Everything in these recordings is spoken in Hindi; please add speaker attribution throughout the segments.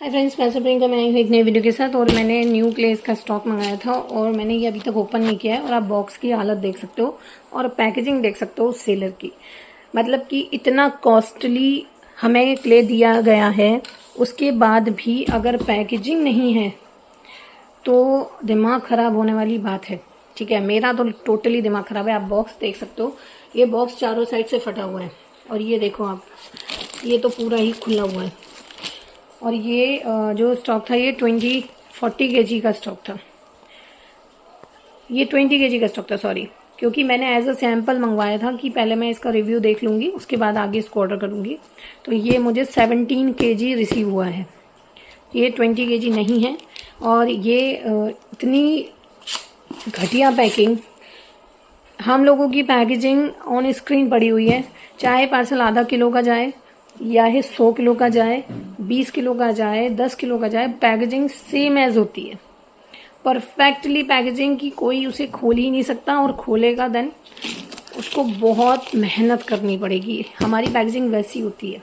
Speaker 1: हाय फ्रेंड्स, मैं प्रियंका। मैं आई हूँ एक नई वीडियो के साथ। और मैंने न्यू क्लेस का स्टॉक मंगाया था और मैंने ये अभी तक ओपन नहीं किया है। और आप बॉक्स की हालत देख सकते हो और पैकेजिंग देख सकते हो सेलर की। मतलब कि इतना कॉस्टली हमें क्ले दिया गया है, उसके बाद भी अगर पैकेजिंग नहीं है तो दिमाग खराब होने वाली बात है। ठीक है, मेरा तो टोटली दिमाग खराब है। आप बॉक्स देख सकते हो, ये बॉक्स चारों साइड से फटा हुआ है और ये देखो आप, ये तो पूरा ही खुला हुआ है। और ये जो स्टॉक था ये 40 केजी का स्टॉक था। ये 20 केजी का स्टॉक था, सॉरी, क्योंकि मैंने एज अ सैंपल मंगवाया था कि पहले मैं इसका रिव्यू देख लूँगी, उसके बाद आगे इसको ऑर्डर करूँगी। तो ये मुझे 17 केजी रिसीव हुआ है, ये 20 केजी नहीं है। और ये इतनी घटिया पैकिंग, हम लोगों की पैकेजिंग ऑन स्क्रीन पड़ी हुई है। चाहे पार्सल आधा किलो का जाए या 100 किलो का जाए, 20 किलो का जाए, 10 किलो का जाए, पैकेजिंग सेम एज होती है। परफेक्टली पैकेजिंग की कोई उसे खोल ही नहीं सकता, और खोलेगा देन उसको बहुत मेहनत करनी पड़ेगी। हमारी पैकेजिंग वैसी होती है।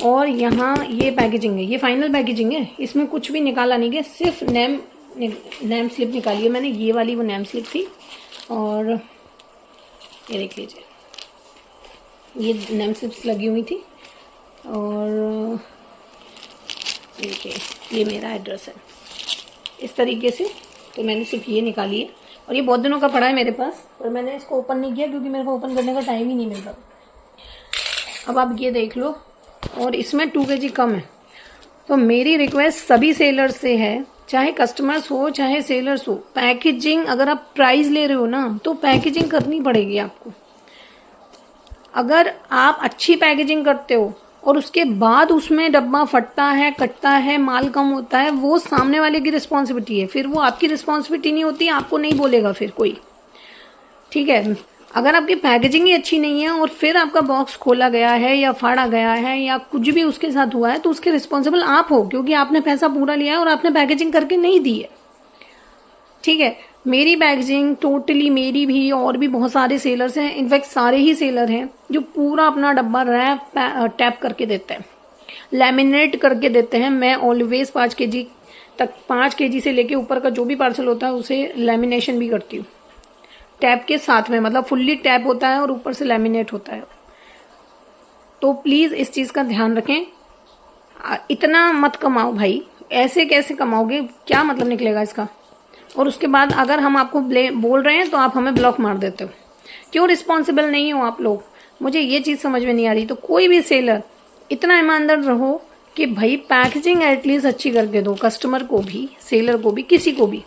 Speaker 1: और यहाँ ये पैकेजिंग है, ये फाइनल पैकेजिंग है, इसमें कुछ भी निकाला नहीं गया, सिर्फ नेम स्लिप निकाली है मैंने। ये वाली वो नेम स्लिप थी और ये देख लीजिए, ये नेम स्लिप्स लगी हुई थी। और देखिए ये मेरा एड्रेस है इस तरीके से। तो मैंने सिर्फ ये निकाली है और ये बहुत दिनों का पड़ा है मेरे पास, और मैंने इसको ओपन नहीं किया क्योंकि मेरे को ओपन करने का टाइम ही नहीं मिल रहा। अब आप ये देख लो, और इसमें 2 केजी कम है। तो मेरी रिक्वेस्ट सभी सेलर्स से है, चाहे कस्टमर्स हो चाहे सेलर्स हो, पैकेजिंग, अगर आप प्राइस ले रहे हो ना तो पैकेजिंग करनी पड़ेगी आपको। अगर आप अच्छी पैकेजिंग करते हो और उसके बाद उसमें डब्बा फटता है, कटता है, माल कम होता है, वो सामने वाले की रिस्पॉन्सिबिलिटी है, फिर वो आपकी रिस्पॉन्सिबिलिटी नहीं होती, आपको नहीं बोलेगा फिर कोई। ठीक है, अगर आपकी पैकेजिंग ही अच्छी नहीं है और फिर आपका बॉक्स खोला गया है या फाड़ा गया है या कुछ भी उसके साथ हुआ है, तो उसके रिस्पॉन्सिबल आप हो, क्योंकि आपने पैसा पूरा लिया है और आपने पैकेजिंग करके नहीं दी है। ठीक है, मेरी पैकेजिंग टोटली, मेरी भी और भी बहुत सारे सेलर्स हैं, इनफैक्ट सारे ही सेलर हैं जो पूरा अपना डब्बा रैप टैप करके देते हैं, लैमिनेट करके देते हैं। मैं ऑलवेज 5 केजी तक, 5 केजी से लेके ऊपर का जो भी पार्सल होता है उसे लैमिनेशन भी करती हूँ, टैप के साथ में, मतलब फुल्ली टैप होता है और ऊपर से लैमिनेट होता है। तो प्लीज इस चीज का ध्यान रखें। इतना मत कमाओ भाई, ऐसे कैसे कमाओगे, क्या मतलब निकलेगा इसका। और उसके बाद अगर हम आपको बोल रहे हैं तो आप हमें ब्लॉक मार देते हो। क्यों रिस्पॉन्सिबल नहीं हो आप लोग, मुझे ये चीज समझ में नहीं आ रही। तो कोई भी सेलर इतना ईमानदार रहो कि भाई पैकेजिंग एटलीस्ट अच्छी करके दो, कस्टमर को भी, सेलर को भी, किसी को भी।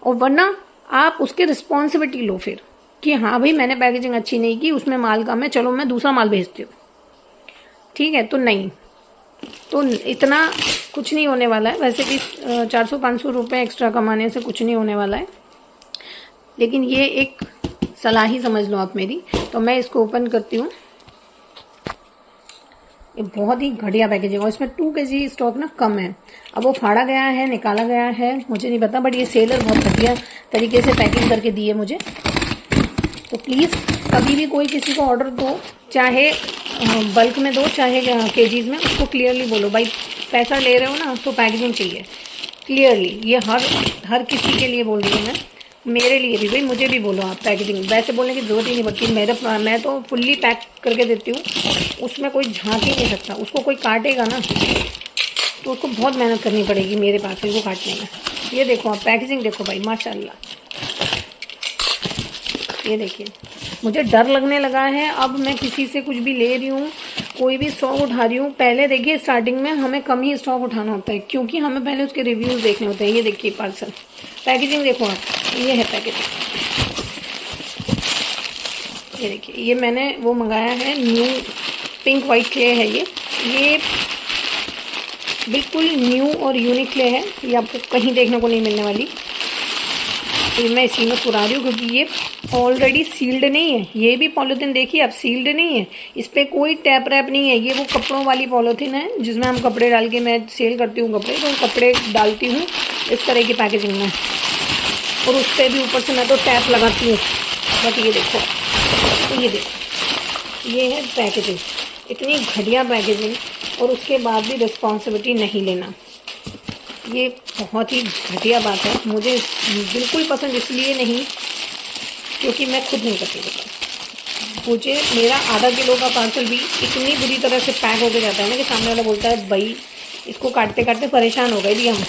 Speaker 1: और वरना आप उसके रिस्पॉन्सिबिलिटी लो फिर कि हाँ भाई मैंने पैकेजिंग अच्छी नहीं की, उसमें माल कम है, चलो मैं दूसरा माल भेजती हूँ। ठीक है, तो नहीं, तो इतना कुछ नहीं होने वाला है। वैसे भी 400-500 रुपये एक्स्ट्रा कमाने से कुछ नहीं होने वाला है, लेकिन ये एक सलाह ही समझ लो आप मेरी। तो मैं इसको ओपन करती हूँ। ये बहुत ही घटिया पैकेजिंग, और इसमें 2 केजी स्टॉक ना कम है। अब वो फाड़ा गया है, निकाला गया है, मुझे नहीं पता, बट ये सेलर बहुत घटिया तरीके से पैकिंग करके दी है मुझे। तो प्लीज़ कभी भी कोई किसी को ऑर्डर दो, चाहे बल्क में दो चाहे केजीज में, उसको क्लियरली बोलो भाई पैसा ले रहे हो ना तो पैकेजिंग चाहिए क्लियरली। ये हर किसी के लिए बोल रही हूँ मैं, मेरे लिए भी भाई, मुझे भी बोलो आप पैकेजिंग। वैसे बोलने की जरूरत ही नहीं पड़ती, मैं तो फुल्ली पैक करके देती हूँ, उसमें कोई झाँक ही नहीं सकता। उसको कोई काटेगा ना तो उसको बहुत मेहनत करनी पड़ेगी मेरे पास को काटने में। ये देखो आप पैकेजिंग देखो भाई, माशाल्लाह। ये देखिए, मुझे डर लगने लगा है अब मैं किसी से कुछ भी ले रही हूँ, कोई भी स्टॉक उठा रही हूँ। पहले देखिए स्टार्टिंग में हमें कम ही स्टॉक उठाना होता है, क्योंकि हमें पहले उसके रिव्यूज देखने होते हैं। ये देखिए पार्सल पैकेजिंग देखो आप, ये है पैकेजिंग। ये देखिए, ये मैंने वो मंगाया है, न्यू पिंक वाइट क्ले है ये बिल्कुल न्यू और यूनिक क्ले है, ये आपको कहीं देखने को नहीं मिलने वाली। तो मैं इसी में पुरा रही हूँ क्योंकि ये ऑलरेडी सील्ड नहीं है। ये भी पॉलीथीन देखिए अब सील्ड नहीं है, इस पर कोई टैप रैप नहीं है। ये वो कपड़ों वाली पॉलीथीन है जिसमें हम कपड़े डाल के, मैं सेल करती हूँ कपड़े, तो कपड़े डालती हूँ इस तरह की पैकेजिंग में, और उस पर भी ऊपर से मैं तो टैप लगाती हूँ। बट ये देखो, तो ये देखो, ये है पैकेजिंग, इतनी घटिया पैकेजिंग। और उसके बाद भी रिस्पॉन्सिबिलिटी नहीं लेना, ये बहुत ही घटिया बात है। मुझे बिल्कुल पसंद इसलिए नहीं क्योंकि मैं खुद नहीं करती बता। मुझे मेरा आधा किलो का पार्सल भी इतनी बुरी तरह से पैक होके जाता है ना कि सामने वाला बोलता है भाई इसको काटते काटते परेशान हो गए भी हम।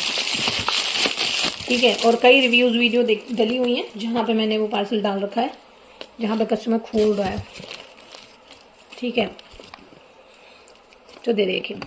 Speaker 1: ठीक है, और कई रिव्यूज़ वीडियो डली हुई हैं जहाँ पे मैंने वो पार्सल डाल रखा है, जहाँ पे कस्टमर खोल रहा है। ठीक है, तो दे देखिए।